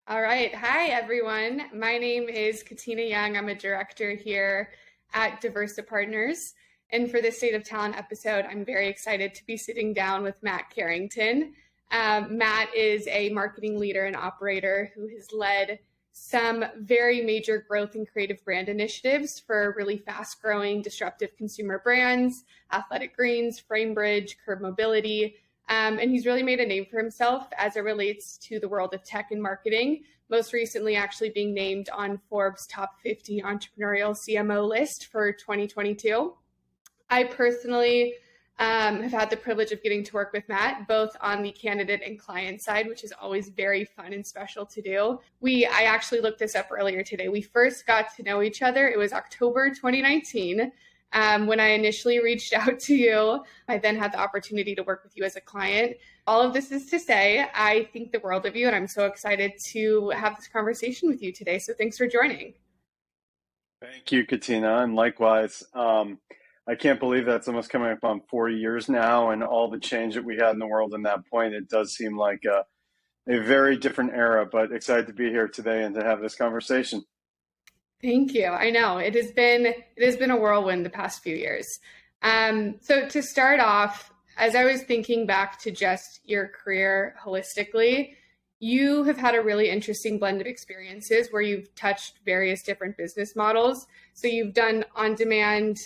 All right. Hi, everyone. My name is Katina Young. I'm a director here at Daversa Partners. And for this State of Talent episode, I'm very excited to be sitting down with Matt Carrington. Matt is a marketing leader and operator who has led some very major growth and creative brand initiatives for really fast growing disruptive consumer brands, Athletic Greens, Framebridge, Curb Mobility. And he's really made a name for himself as it relates to the world of tech and marketing, most recently actually being named on Forbes' top 50 entrepreneurial CMO list for 2022. I personally have had the privilege of getting to work with Matt, both on the candidate and client side, which is always very fun and special to do. I actually looked this up earlier today. We first got to know each other. It was October 2019. When I initially reached out to you, I then had the opportunity to work with you as a client. All of this is to say, I think the world of you, and I'm so excited to have this conversation with you today. So thanks for joining. Thank you, Katina, and likewise. I can't believe that's almost coming up on 4 years now, and all the change that we had in the world in that point. It does seem like a very different era, but excited to be here today and to have this conversation. Thank you. I know it has been a whirlwind the past few years. So to start off, as I was thinking back to just your career holistically, you have had a really interesting blend of experiences where you've touched various different business models. So you've done on-demand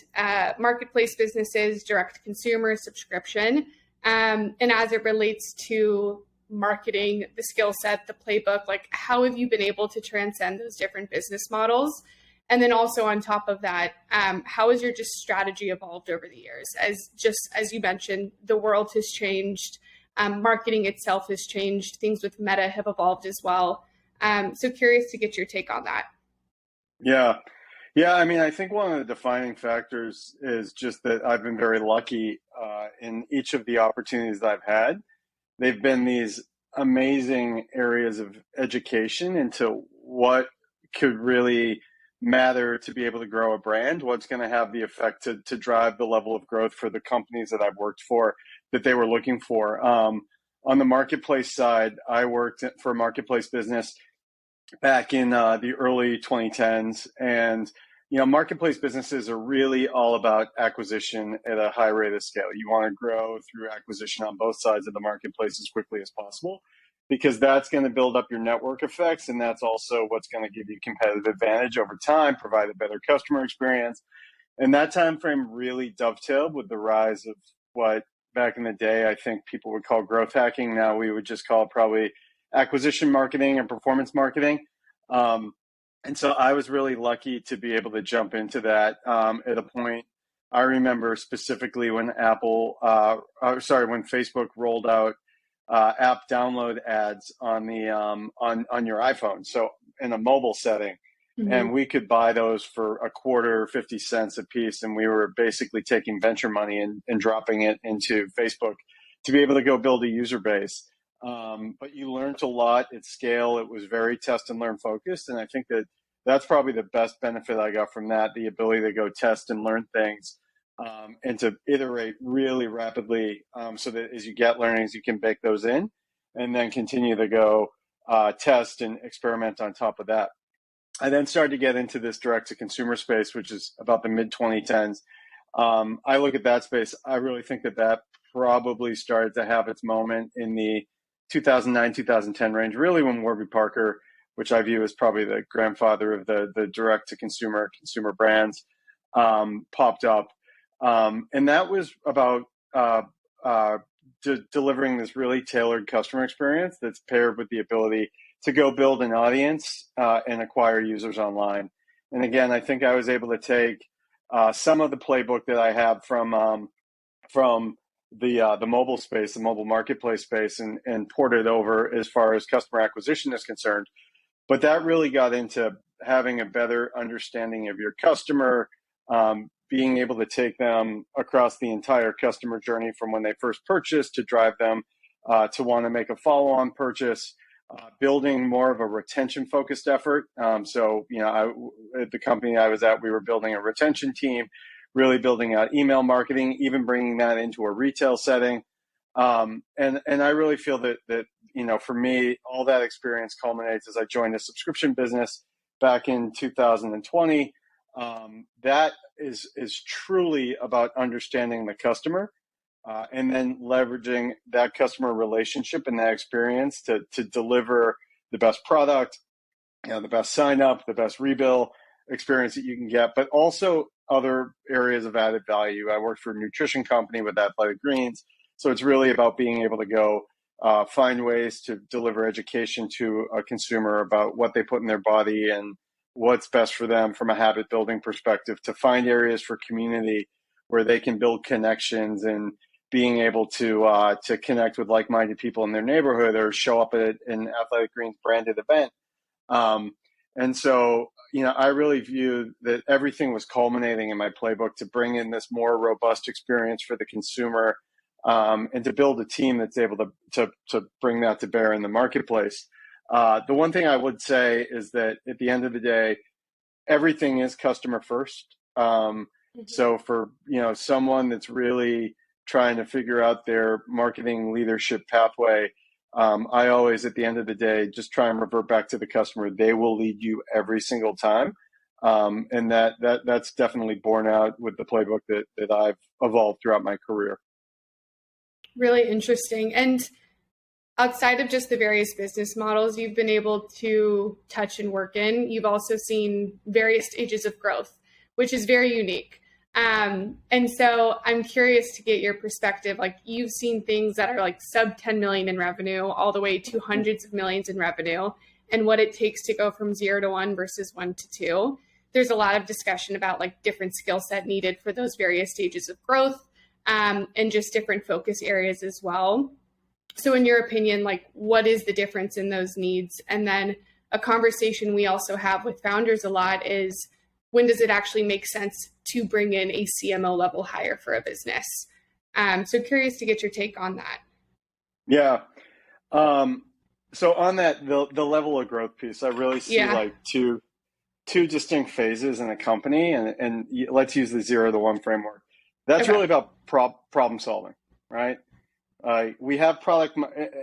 marketplace businesses, direct consumer, subscription, and as it relates to marketing, the skill set, the playbook, like how have you been able to transcend those different business models? And then also on top of that, how has your just strategy evolved over the years? As you mentioned, the world has changed, marketing itself has changed, things with Meta have evolved as well. So curious to get your take on that. Yeah. Yeah, I mean, I think one of the defining factors is just that I've been very lucky in each of the opportunities that I've had. They've been these amazing areas of education into what could really matter to be able to grow a brand, what's going to have the effect to drive the level of growth for the companies that I've worked for that they were looking for. On the marketplace side, I worked for a marketplace business back in the early 2010s. And, marketplace businesses are really all about acquisition at a high rate of scale. You want to grow through acquisition on both sides of the marketplace as quickly as possible, because that's going to build up your network effects. And that's also what's going to give you competitive advantage over time, provide a better customer experience. And that time frame really dovetailed with the rise of what back in the day, I think people would call growth hacking. Now we would just call it probably acquisition marketing and performance marketing. And so I was really lucky to be able to jump into that at a point. I remember specifically when when Facebook rolled out app download ads on the on your iPhone, so in a mobile setting, and we could buy those for a quarter, 50 cents a piece, and we were basically taking venture money and dropping it into Facebook to be able to go build a user base. But you learned a lot at scale. It was very test and learn focused. And I think that's probably the best benefit I got from that, the ability to go test and learn things and to iterate really rapidly so that as you get learnings, you can bake those in and then continue to go test and experiment on top of that. I then started to get into this direct to consumer space, which is about the mid 2010s. I look at that space. I really think that probably started to have its moment in the 2009, 2010 range, really when Warby Parker, which I view as probably the grandfather of the direct to consumer brands, popped up. And that was about delivering this really tailored customer experience that's paired with the ability to go build an audience and acquire users online. And again, I think I was able to take some of the playbook that I have from the mobile space, the mobile marketplace space, and port it over as far as customer acquisition is concerned. But that really got into having a better understanding of your customer, being able to take them across the entire customer journey from when they first purchase to drive them to want to make a follow-on purchase, building more of a retention-focused effort. At the company I was at, we were building a retention team, really building out email marketing, even bringing that into a retail setting. And I really feel that for me, all that experience culminates as I joined a subscription business back in 2020. That is truly about understanding the customer, and then leveraging that customer relationship and that experience to deliver the best product, the best sign up, the best rebill experience that you can get, but also other areas of added value. I worked for a nutrition company with Athletic Greens. So it's really about being able to go find ways to deliver education to a consumer about what they put in their body and what's best for them from a habit building perspective, to find areas for community where they can build connections and being able to connect with like-minded people in their neighborhood or show up at an Athletic Greens branded event. And so, I really view that everything was culminating in my playbook to bring in this more robust experience for the consumer, and to build a team that's able to bring that to bear in the marketplace. The one thing I would say is that at the end of the day, everything is customer first. So for someone that's really trying to figure out their marketing leadership pathway, I always, at the end of the day, just try and revert back to the customer. They will lead you every single time. And that's definitely borne out with the playbook that I've evolved throughout my career. Really interesting. And outside of just the various business models you've been able to touch and work in, you've also seen various stages of growth, which is very unique. And so I'm curious to get your perspective. Like, you've seen things that are like sub 10 million in revenue all the way to hundreds of millions in revenue, and what it takes to go from 0 to 1 versus 1 to 2. There's a lot of discussion about like different skill set needed for those various stages of growth, and just different focus areas as well. So in your opinion, like, what is the difference in those needs? And then a conversation we also have with founders a lot is, when does it actually make sense to bring in a CMO level hire for a business? So curious to get your take on that. Yeah. So on that, the level of growth piece, I really see like two distinct phases in a company, and let's use the 0 to 1 framework. That's really about problem solving, right? We have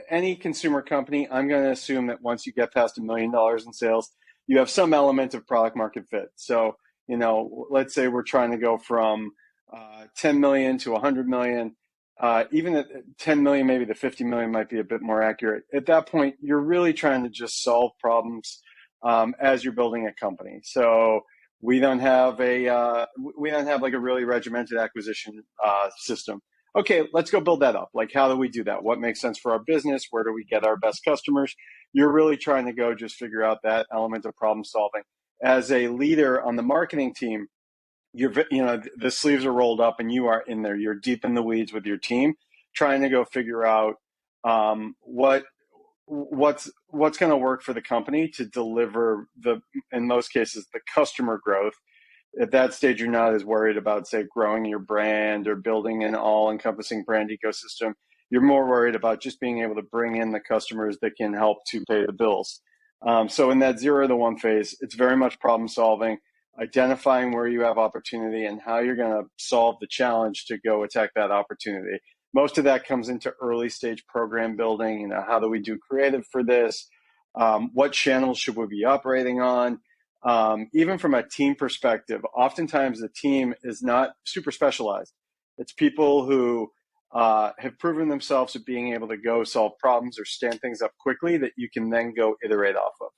any consumer company, I'm going to assume that once you get past $1 million in sales, you have some element of product market fit. So, let's say we're trying to go from 10 million to 100 million. Even at 10 million, maybe the 50 million might be a bit more accurate. At that point, you're really trying to just solve problems as you're building a company. So we don't have like a really regimented acquisition system. Okay, let's go build that up. Like, how do we do that? What makes sense for our business? Where do we get our best customers? You're really trying to go just figure out that element of problem solving. As a leader on the marketing team, the sleeves are rolled up and you are in there. You're deep in the weeds with your team, trying to go figure out what's going to work for the company to deliver in most cases, the customer growth. At that stage, you're not as worried about, say, growing your brand or building an all-encompassing brand ecosystem. You're more worried about just being able to bring in the customers that can help to pay the bills. So in that 0 to 1 phase, it's very much problem solving, identifying where you have opportunity and how you're going to solve the challenge to go attack that opportunity. Most of that comes into early stage program building. How do we do creative for this? What channels should we be operating on? Even from a team perspective, oftentimes the team is not super specialized. It's people who have proven themselves at being able to go solve problems or stand things up quickly that you can then go iterate off of.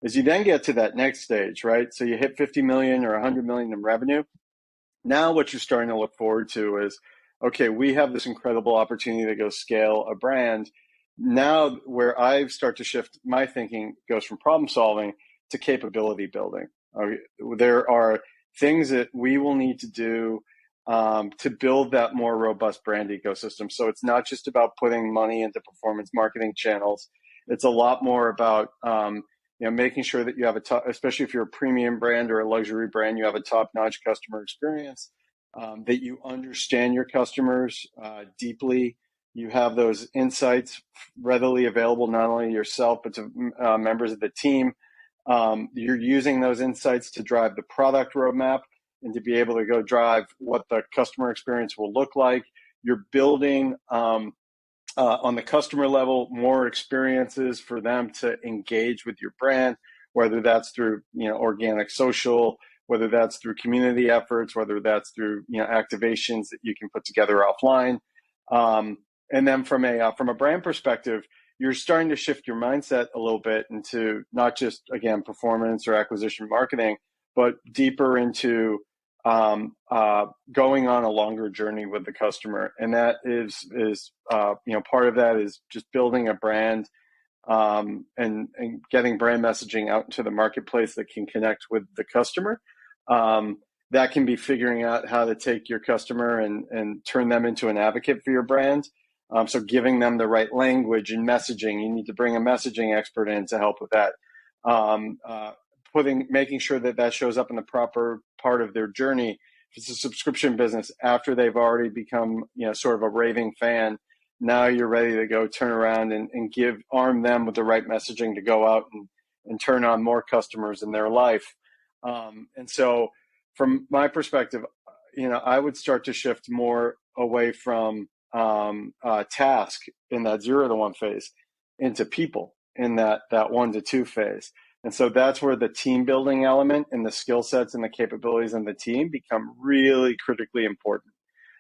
As you then get to that next stage, right? So you hit 50 million or 100 million in revenue. Now what you're starting to look forward to is, okay, we have this incredible opportunity to go scale a brand. Now where I start to shift my thinking goes from problem solving to capability building. There are things that we will need to do to build that more robust brand ecosystem. So it's not just about putting money into performance marketing channels. It's a lot more about making sure that you have especially if you're a premium brand or a luxury brand, you have a top-notch customer experience, that you understand your customers deeply. You have those insights readily available, not only yourself, but to members of the team. You're using those insights to drive the product roadmap and to be able to go drive what the customer experience will look like. You're building on the customer level, more experiences for them to engage with your brand, whether that's through organic social, whether that's through community efforts, whether that's through activations that you can put together offline. And then from a brand perspective, you're starting to shift your mindset a little bit into not just, again, performance or acquisition marketing, but deeper into going on a longer journey with the customer. And that is part of that is just building a brand and getting brand messaging out into the marketplace that can connect with the customer. That can be figuring out how to take your customer and turn them into an advocate for your brand. So giving them the right language and messaging. You need to bring a messaging expert in to help with that. Making sure that shows up in the proper part of their journey. If it's a subscription business, after they've already become sort of a raving fan, now you're ready to go turn around and arm them with the right messaging to go out and turn on more customers in their life. And so from my perspective, I would start to shift more away from task in that 0 to 1 phase into people in that 1 to 2 phase. And so that's where the team building element and the skill sets and the capabilities in the team become really critically important.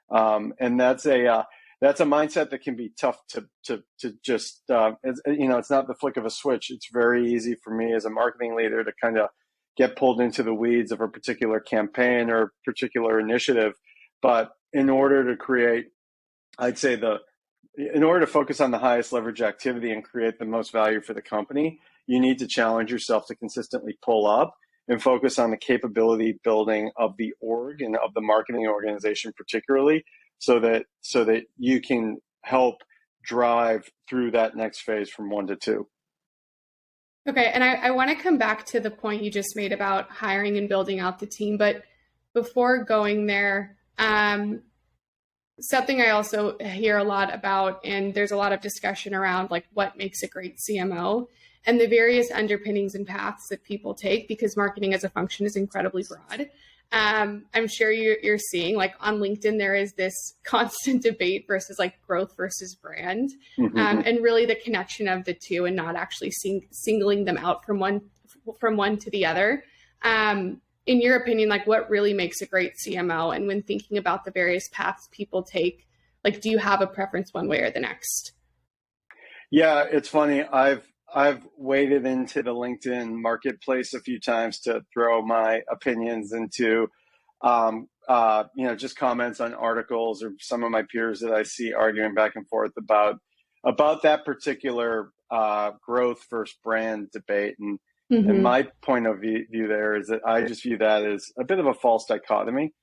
And that's a mindset that can be tough to just, it's not the flick of a switch. It's very easy for me as a marketing leader to kind of get pulled into the weeds of a particular campaign or particular initiative. But in order to create, I'd say in order to focus on the highest leverage activity and create the most value for the company, you need to challenge yourself to consistently pull up and focus on the capability building of the org and of the marketing organization, particularly, so that you can help drive through that next phase from 1 to 2. Okay, and I want to come back to the point you just made about hiring and building out the team. But before going there, something I also hear a lot about, and there's a lot of discussion around like what makes a great CMO and the various underpinnings and paths that people take, because marketing as a function is incredibly broad. I'm sure you're seeing like on LinkedIn, there is this constant debate versus like growth versus brand, and really the connection of the two and not actually singling them out from one to the other. In your opinion, like what really makes a great CMO? And when thinking about the various paths people take, like, do you have a preference one way or the next? Yeah, it's funny. I've waded into the LinkedIn marketplace a few times to throw my opinions into, just comments on articles or some of my peers that I see arguing back and forth about that particular growth versus brand debate. And my point of view there is that I just view that as a bit of a false dichotomy.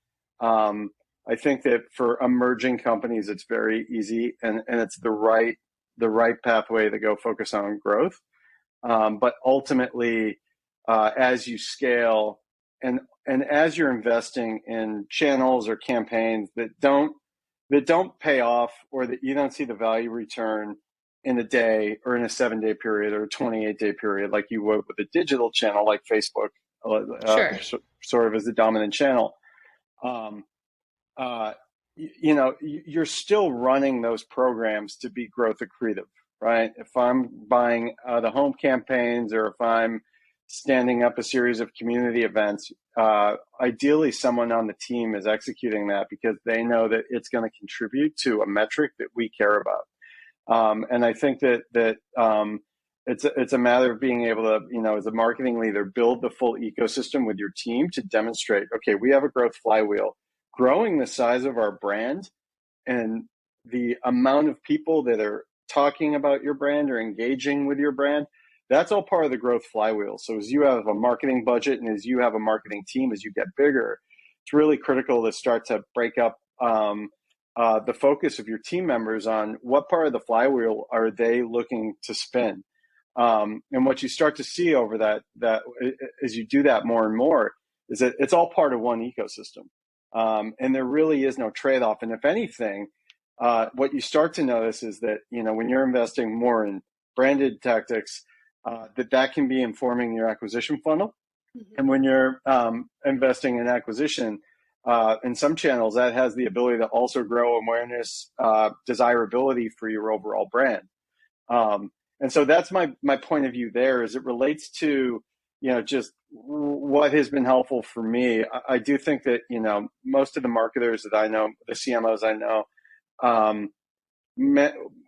I think that for emerging companies, it's very easy and it's the right pathway to go focus on growth. But ultimately, as you scale and as you're investing in channels or campaigns that don't pay off, or that you don't see the value return in a day or in a 7-day period or a 28-day period, like you would with a digital channel like Facebook, sort of as the dominant channel, you're still running those programs to be growth accretive, right? If I'm buying the home campaigns, or if I'm standing up a series of community events, ideally someone on the team is executing that because they know that it's going to contribute to a metric that we care about. And I think that it's a matter of being able to, as a marketing leader, build the full ecosystem with your team to demonstrate, okay, we have a growth flywheel. Growing the size of our brand and the amount of people that are talking about your brand or engaging with your brand, that's all part of the growth flywheel. So as you have a marketing budget and as you have a marketing team, as you get bigger, it's really critical to start to break up the focus of your team members on what part of the flywheel are they looking to spin. And what you start to see over that as you do that more and more is that it's all part of one ecosystem. And there really is no trade-off. And if anything, what you start to notice is that, when you're investing more in branded tactics, that can be informing your acquisition funnel. And when you're investing in acquisition, in some channels, that has the ability to also grow awareness, desirability for your overall brand. And so that's my point of view there, as it relates to, just what has been helpful for me. I do think that, most of the marketers that I know, the CMOs I know,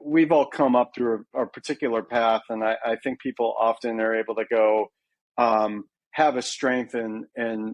we've all come up through a particular path. And I think people often are able to go, have a strength in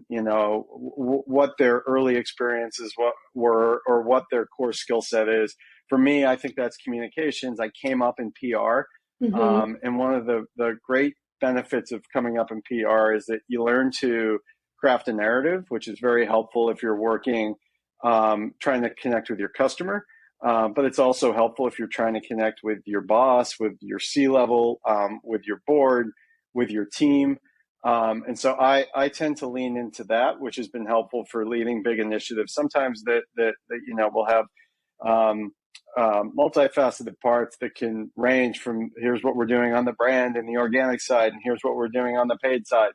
what their early experiences were, or what their core skill set is. For me, I think that's communications. I came up in PR. And one of the great benefits of coming up in PR is that you learn to craft a narrative, which is very helpful if you're working, trying to connect with your customer. But it's also helpful if you're trying to connect with your boss, with your C-level, with your board, with your team. And so I tend to lean into that, which has been helpful for leading big initiatives. Sometimes that we'll have multifaceted parts that can range from, here's what we're doing on the brand and the organic side, and here's what we're doing on the paid side.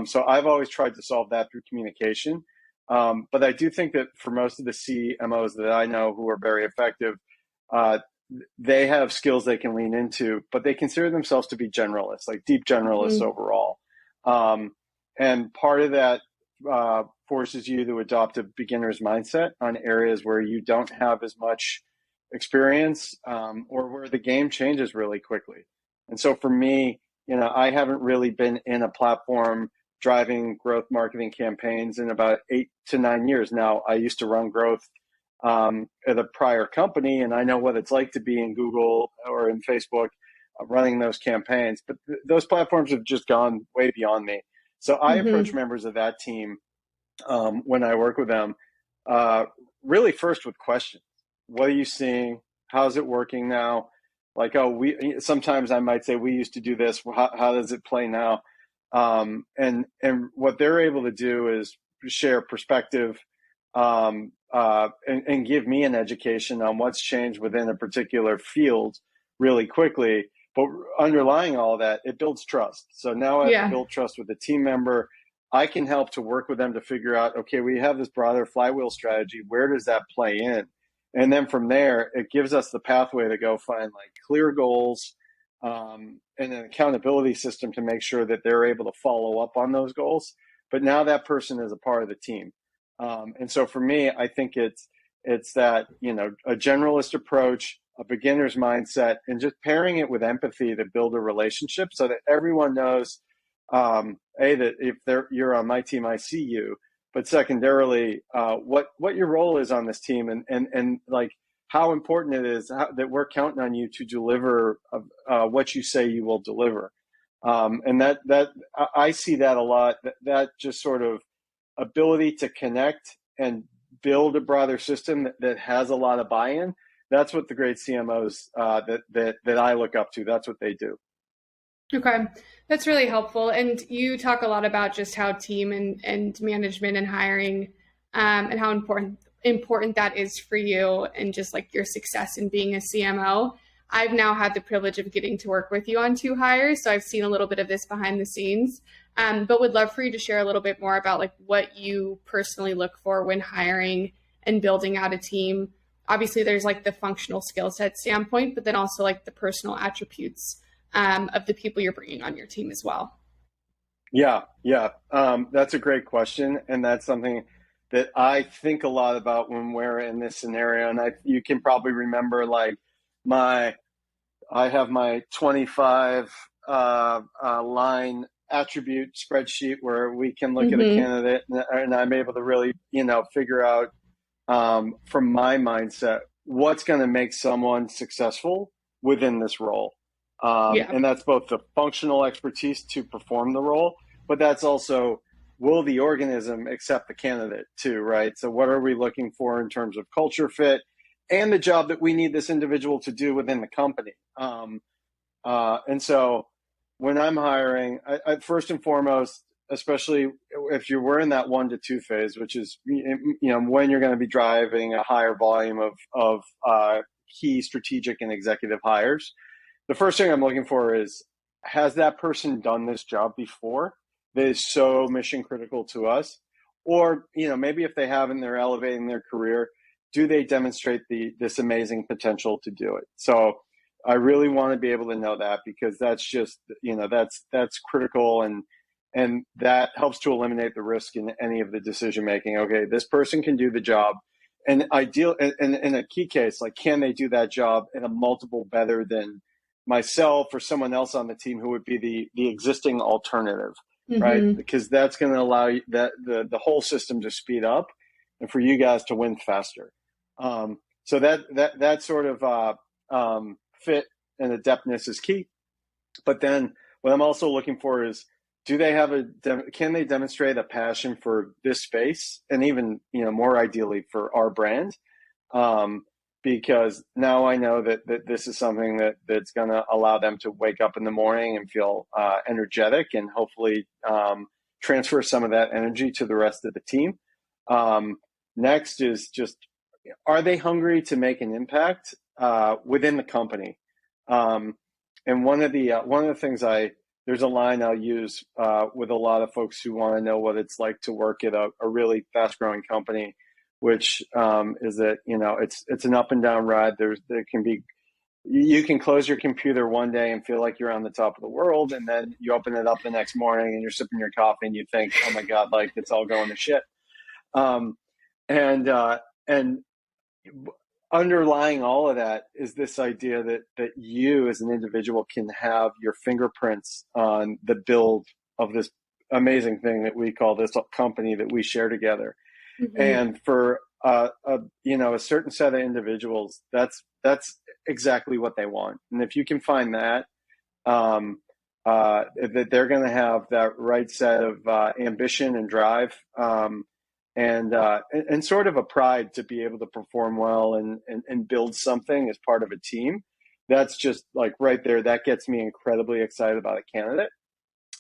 So I've always tried to solve that through communication. But I do think that for most of the CMOs that I know who are very effective, they have skills they can lean into, but they consider themselves to be generalists, like deep generalists overall. And part of that forces you to adopt a beginner's mindset on areas where you don't have as much experience, or where the game changes really quickly. And so for me, I haven't really been in a platform driving growth marketing campaigns in about 8 to 9 years now. I used to run growth at a prior company, and I know what it's like to be in Google or in Facebook running those campaigns. But those platforms have just gone way beyond me. So I approach members of that team when I work with them, really first with questions. What are you seeing? How's it working now? Like, sometimes I might say, we used to do this. How does it play now? And what they're able to do is share perspective, and give me an education on what's changed within a particular field really quickly. But underlying all that, it builds trust. So now I have to build trust with a team member. I can help to work with them to figure out, okay, we have this broader flywheel strategy. Where does that play in? And then from there, it gives us the pathway to go find like clear goals, and an accountability system to make sure that they're able to follow up on those goals. But now that person is a part of the team. And so for me, I think it's that, a generalist approach, a beginner's mindset, and just pairing it with empathy to build a relationship so that everyone knows, that if you're on my team, I see you. But secondarily, what your role is on this team, and like how important it is that we're counting on you to deliver what you say you will deliver. And that I see that a lot. That just sort of ability to connect and build a broader system that has a lot of buy-in. That's what the great CMOs that I look up to, that's what they do. Okay, that's really helpful. And you talk a lot about just how team and management and hiring, and how important that is for you and just like your success in being a CMO. I've now had the privilege of getting to work with you on 2 hires, so I've seen a little bit of this behind the scenes, but would love for you to share a little bit more about like what you personally look for when hiring and building out a team. Obviously, there's like the functional skill set standpoint, but then also like the personal attributes of the people you're bringing on your team as well. Yeah. That's a great question. And that's something that I think a lot about when we're in this scenario. And you can probably remember like I have my 25 line attribute spreadsheet where we can look at a candidate, and I'm able to really, figure out from my mindset, what's going to make someone successful within this role. And that's both the functional expertise to perform the role, but that's also, will the organism accept the candidate too, right? So what are we looking for in terms of culture fit and the job that we need this individual to do within the company? And so when I'm hiring, I first and foremost, especially if we're in that 1 to 2 phase, which is, when you're going to be driving a higher volume of key strategic and executive hires, the first thing I'm looking for is, has that person done this job before that is so mission critical to us? or, maybe if they haven't, they're elevating their career. Do they demonstrate this amazing potential to do it? So I really want to be able to know that, because that's just, that's critical, and that helps to eliminate the risk in any of the decision making. Okay, this person can do the job, and in a key case, like, can they do that job in a multiple better than myself or someone else on the team who would be the existing alternative, right? Because that's going to allow you the whole system to speed up and for you guys to win faster. So that sort of fit and adeptness is key. But then what I'm also looking for is, can they demonstrate a passion for this space, and even, more ideally for our brand? Because now I know that this is something that's going to allow them to wake up in the morning and feel energetic, and hopefully transfer some of that energy to the rest of the team. Next is just, are they hungry to make an impact within the company? And one of the things there's a line I'll use with a lot of folks who want to know what it's like to work at a really fast growing company, which is that, it's an up and down ride. You can close your computer one day and feel like you're on the top of the world, and then you open it up the next morning and you're sipping your coffee and you think, oh my God, like, it's all going to shit. And underlying all of that is this idea that you as an individual can have your fingerprints on the build of this amazing thing that we call this company that we share together. And for a certain set of individuals, that's exactly what they want. And if you can find that they're going to have that right set of ambition and drive, and sort of a pride to be able to perform well and build something as part of a team. That's just, like, right there. That gets me incredibly excited about a candidate.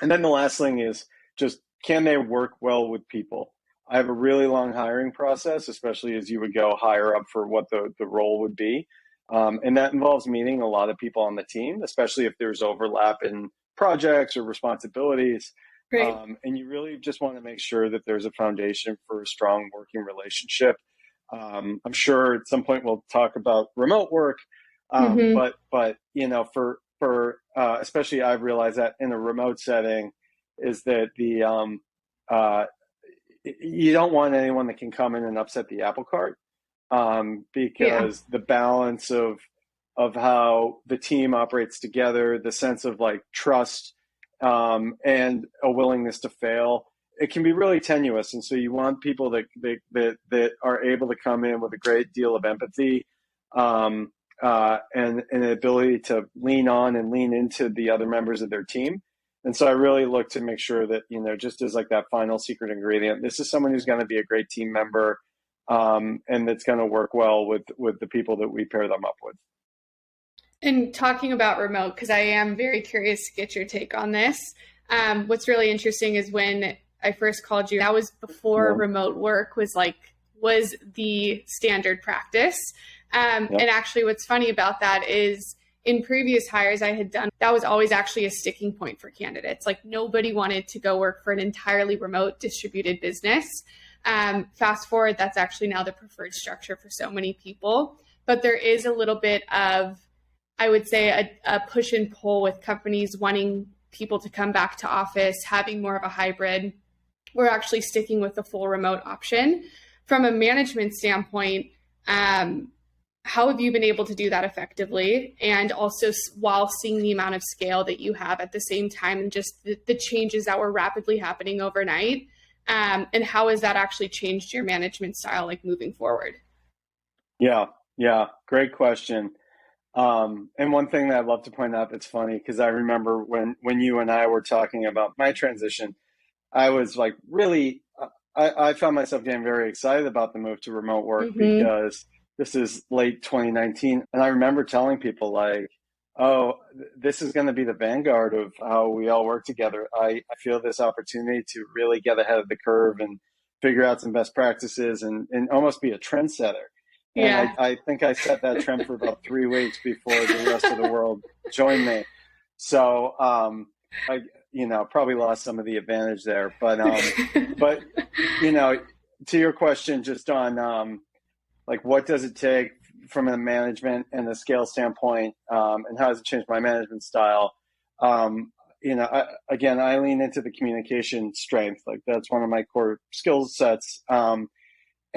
And then the last thing is just, can they work well with people? I have a really long hiring process, especially as you would go higher up for what the role would be. And that involves meeting a lot of people on the team, especially if there's overlap in projects or responsibilities. Great. And you really just want to make sure that there's a foundation for a strong working relationship. I'm sure at some point we'll talk about remote work, but for especially, I've realized that in a remote setting is that you don't want anyone that can come in and upset the apple cart, because the balance of how the team operates together, the sense of, like, trust, and a willingness to fail, it can be really tenuous. And so you want people that are able to come in with a great deal of empathy, and an ability to lean on and lean into the other members of their team. And so I really look to make sure that, just as, like, that final secret ingredient, this is someone who's going to be a great team member, and that's going to work well with the people that we pair them up with. And talking about remote, because I am very curious to get your take on this. What's really interesting is when I first called you, that was before remote work was the standard practice. And actually what's funny about that is, in previous hires I had done, that was always actually a sticking point for candidates. Like, nobody wanted to go work for an entirely remote distributed business. Fast forward, that's actually now the preferred structure for so many people. But there is a little bit of, I would say, a push and pull with companies wanting people to come back to office, having more of a hybrid. We're actually sticking with the full remote option. From a management standpoint, how have you been able to do that effectively? And also while seeing the amount of scale that you have at the same time, and just the changes that were rapidly happening overnight, and how has that actually changed your management style, like, moving forward? Yeah, great question. And one thing that I'd love to point out that's funny, because I remember when you and I were talking about my transition, I was like, really, I found myself getting very excited about the move to remote work, because this is late 2019. And I remember telling people, like, oh, this is going to be the vanguard of how we all work together. I feel this opportunity to really get ahead of the curve and figure out some best practices and almost be a trendsetter. And I think I set that trend for about 3 weeks before the rest of the world joined me. So, probably lost some of the advantage there. But to your question, just on like what does it take from a management and a scale standpoint, and how does it change my management style? I lean into the communication strength. Like that's one of my core skill sets.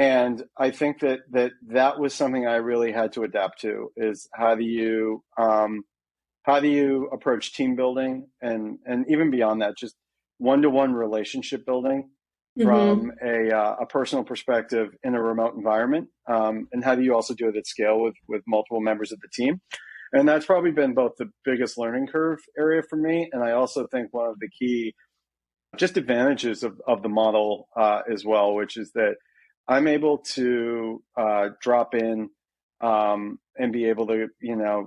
And I think that was something I really had to adapt to, is how do you approach team building and even beyond that, just one-to-one relationship building from a personal perspective in a remote environment, and how do you also do it at scale with multiple members of the team. And that's probably been both the biggest learning curve area for me, and I also think one of the key just advantages of the model as well, which is that I'm able to drop in and be able to,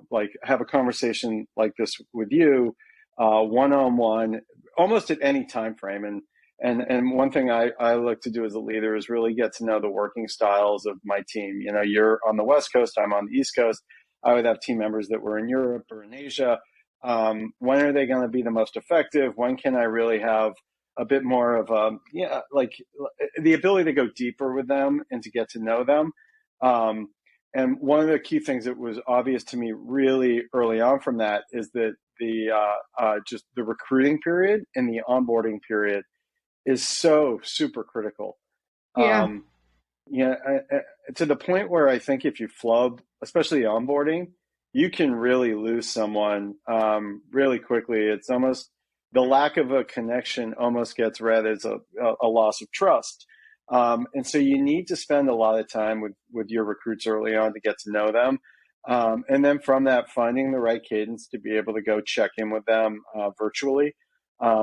like have a conversation like this with you, one-on-one, almost at any time frame. And one thing I look to do as a leader is really get to know the working styles of my team. You're on the West Coast, I'm on the East Coast. I would have team members that were in Europe or in Asia. When are they going to be the most effective? When can I really have a bit more of like the ability to go deeper with them and to get to know them? And one of the key things that was obvious to me really early on from that is that just the recruiting period and the onboarding period is so super critical. Yeah. To the point where I think if you flub, especially onboarding, you can really lose someone really quickly. It's almost the lack of a connection almost gets read as a loss of trust. And so you need to spend a lot of time with your recruits early on to get to know them. And then from that, finding the right cadence to be able to go check in with them virtually.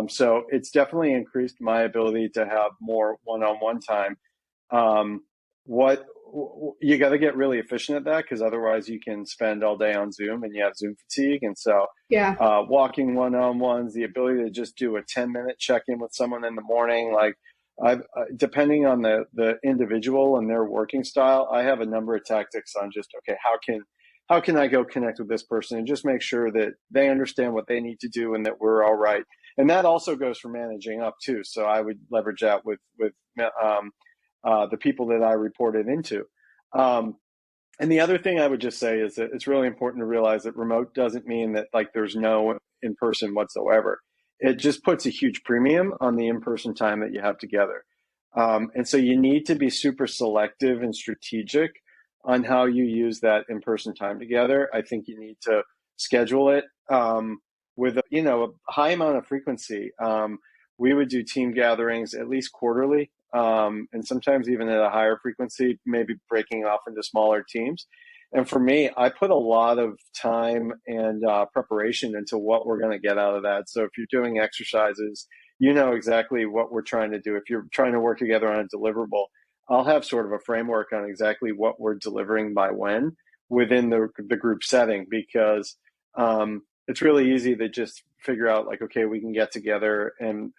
So it's definitely increased my ability to have more one-on-one time. You got to get really efficient at that, because otherwise you can spend all day on Zoom and you have Zoom fatigue. And so walking one-on-ones, the ability to just do a 10-minute check-in with someone in the morning, like depending on the individual and their working style, I have a number of tactics on just, okay, how can I go connect with this person and just make sure that they understand what they need to do and that we're all right. And that also goes for managing up too. So I would leverage that with the people that I reported into. And the other thing I would just say is that it's really important to realize that remote doesn't mean that like there's no in-person whatsoever. It just puts a huge premium on the in-person time that you have together. And so you need to be super selective and strategic on how you use that in-person time together. I think you need to schedule it with a high amount of frequency. We would do team gatherings at least quarterly, and sometimes even at a higher frequency, maybe breaking off into smaller teams. And for me, I put a lot of time and preparation into what we're going to get out of that. So if you're doing exercises, you know exactly what we're trying to do. If you're trying to work together on a deliverable, I'll have sort of a framework on exactly what we're delivering by when within the group setting, because it's really easy to just figure out like, okay, we can get together and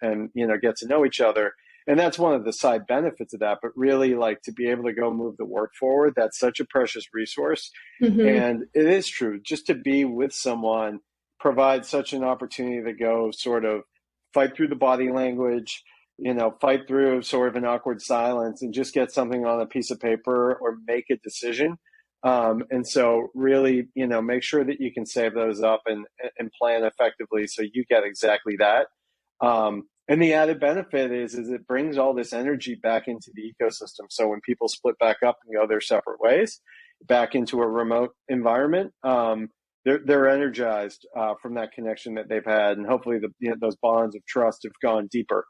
get to know each other. And that's one of the side benefits of that. But really, like, to be able to go move the work forward, that's such a precious resource. And it is true, just to be with someone provides such an opportunity to go sort of fight through the body language, fight through sort of an awkward silence and just get something on a piece of paper or make a decision. And so really, make sure that you can save those up and plan effectively so you get exactly that. And the added benefit is it brings all this energy back into the ecosystem. So when people split back up and go their separate ways back into a remote environment, they're energized from that connection that they've had. And hopefully those bonds of trust have gone deeper.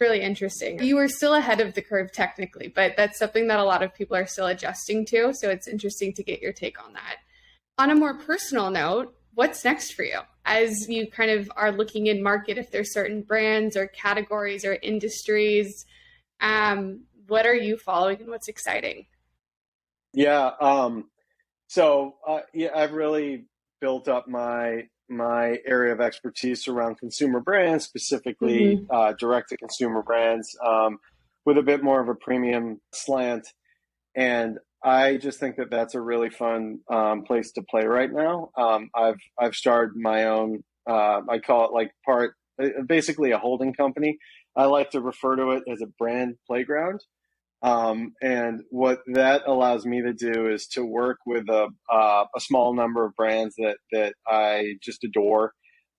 Really interesting. You were still ahead of the curve technically, but that's something that a lot of people are still adjusting to. So it's interesting to get your take on that. On a more personal note, what's next for you as you kind of are looking in market? If there's certain brands or categories or industries, what are you following and what's exciting? Yeah. I've really built up my area of expertise around consumer brands, specifically direct-to-consumer brands, with a bit more of a premium slant. And I just think that that's a really fun place to play right now. I've started my own, I call it like part basically a holding company. I like to refer to it as a brand playground. And what that allows me to do is to work with a small number of brands that I just adore,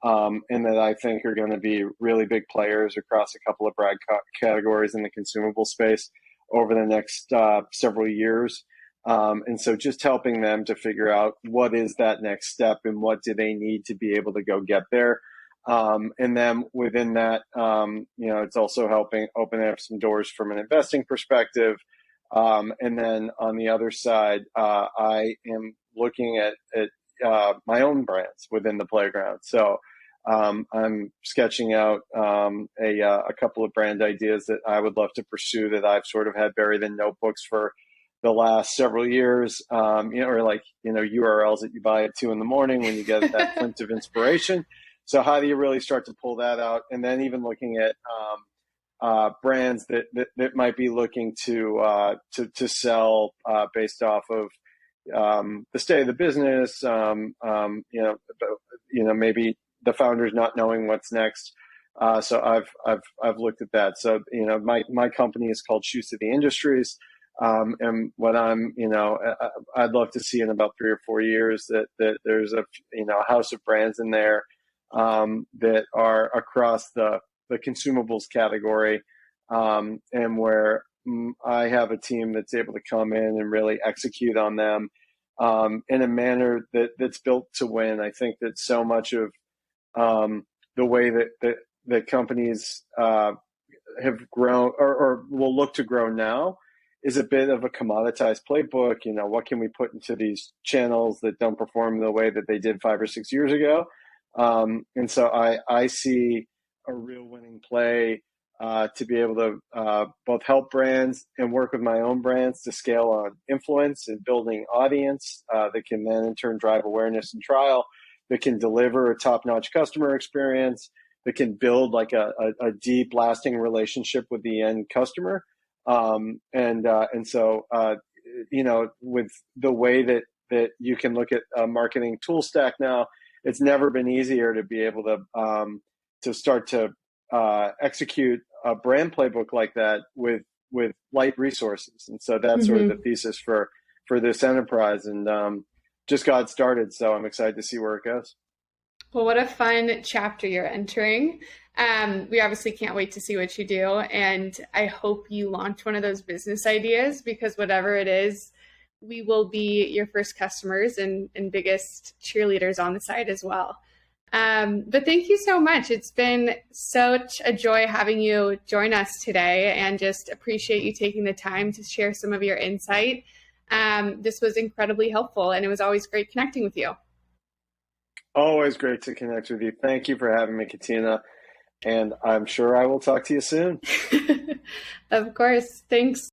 and that I think are going to be really big players across a couple of brand categories in the consumable space over the next several years. And so just helping them to figure out what is that next step and what do they need to be able to go get there. And then within that, it's also helping open up some doors from an investing perspective. And then on the other side, I am looking at my own brands within the playground. So I'm sketching out a couple of brand ideas that I would love to pursue that I've sort of had buried in notebooks for the last several years, or like, URLs that you buy at 2 a.m. when you get that flint of inspiration. So how do you really start to pull that out? And then even looking at brands that might be looking to sell based off of the state of the business, maybe the founders not knowing what's next. So I've looked at that. So my company is called Shoe City Industries, and what I'd love to see in about 3 or 4 years that there's a house of brands in there that are across the consumables category, and where I have a team that's able to come in and really execute on them in a manner that's built to win. I think that so much of the way that companies have grown or will look to grow now is a bit of a commoditized playbook. What can we put into these channels that don't perform the way that they did 5 or 6 years ago? And so I see a real winning play to be able to both help brands and work with my own brands to scale on influence and building audience that can then in turn drive awareness and trial, that can deliver a top-notch customer experience, that can build like a deep, lasting relationship with the end customer. And so with the way that you can look at a marketing tool stack now, it's never been easier to be able to start to execute a brand playbook like that with light resources. And so that's sort of the thesis for this enterprise, and just got started. So I'm excited to see where it goes. Well, what a fun chapter you're entering. We obviously can't wait to see what you do. And I hope you launch one of those business ideas, because whatever it is, we will be your first customers and biggest cheerleaders on the site as well. But thank you so much. It's been such a joy having you join us today, and just appreciate you taking the time to share some of your insight. This was incredibly helpful, and it was always great connecting with you. Always great to connect with you. Thank you for having me, Katina. And I'm sure I will talk to you soon. Of course. Thanks.